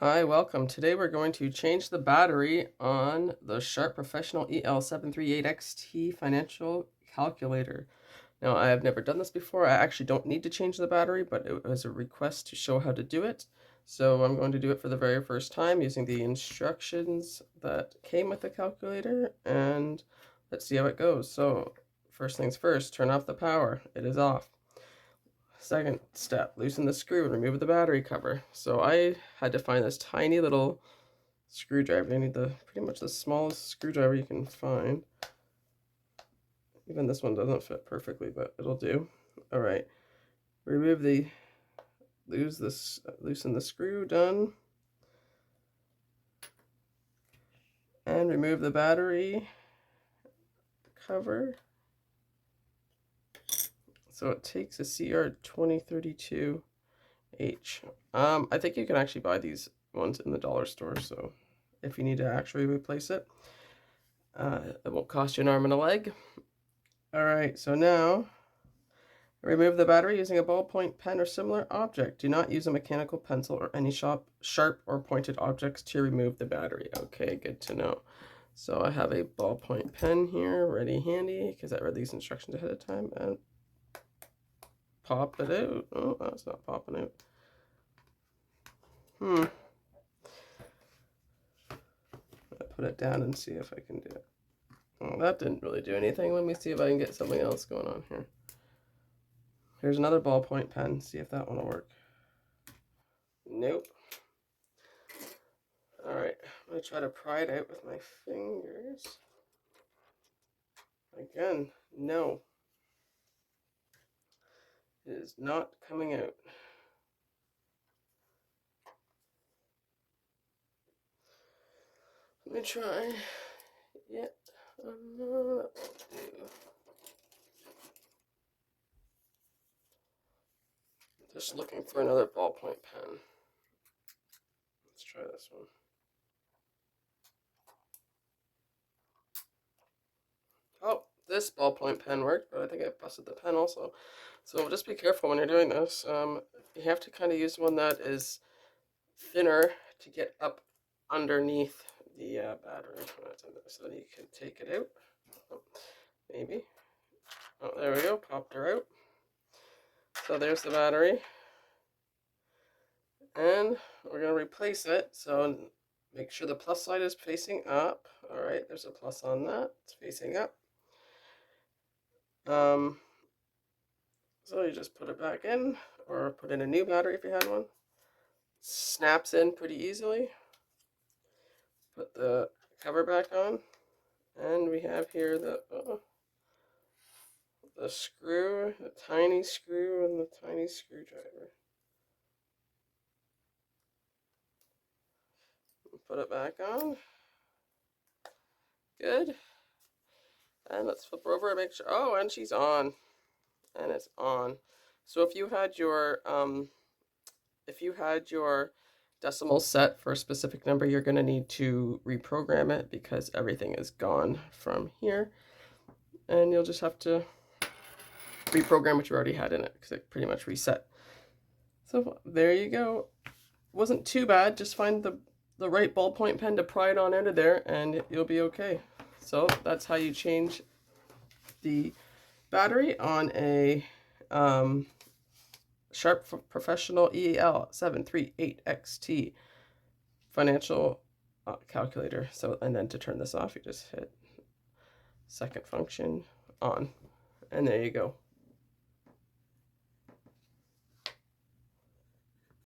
Hi, welcome. Today we're going to change the battery on the SHARP Professional EL-738XT Financial Calculator. Now, I have never done this before. I actually don't need to change the battery, but it was a request to show how to do it. So I'm going to do it for the very first time using the instructions that came with the calculator, and let's see how it goes. So first things first, turn off the power. It is off. Second step, loosen the screw and remove the battery cover. So I had to find this tiny little screwdriver. I need pretty much the smallest screwdriver you can find. Even this one doesn't fit perfectly, but it'll do. All right, loosen the screw, done. And remove the battery cover. So it takes a CR2032H. I think you can actually buy these ones in the dollar store, so if you need to actually replace it, it won't cost you an arm and a leg. All right, so now remove the battery using a ballpoint pen or similar object. Do not use a mechanical pencil or any sharp or pointed objects to remove the battery. Okay, good to know. So I have a ballpoint pen here, ready handy, because I read these instructions ahead of time, and pop it out. Oh, that's not popping out. I put it down and see if I can do it. Oh, that didn't really do anything. Let me see if I can get something else going on here. Here's another ballpoint pen. See if that one will work. Nope. All right, I'm gonna try to pry it out with my fingers. Again, no. It is not coming out. Let me try. Yeah, no, that won't do. Just looking for another ballpoint pen. Let's try this one. Oh, this ballpoint pen worked, but I think I busted the pen also. So just be careful when you're doing this. You have to kind of use one that is thinner to get up underneath the battery. So you can take it out. Oh, maybe. Oh, there we go. Popped her out. So there's the battery. And we're going to replace it. So make sure the plus side is facing up. All right, there's a plus on that. It's facing up. So you just put it back in, or put in a new battery if you had one. Snaps in pretty easily. Put the cover back on, and we have here the screw, the tiny screw, and the tiny screwdriver. Put it back on. Good. And let's flip her over and make sure. Oh, and she's on. And it's on. So if you had your decimal set for a specific number, you're going to need to reprogram it because everything is gone from here. And you'll just have to reprogram what you already had in it because it pretty much reset. So there you go. Wasn't too bad. Just find the right ballpoint pen to pry it on out of there and you'll be okay. So that's how you change the battery on a SHARP Professional EL-738XT Financial Calculator. So, and then to turn this off, you just hit second function on, and there you go.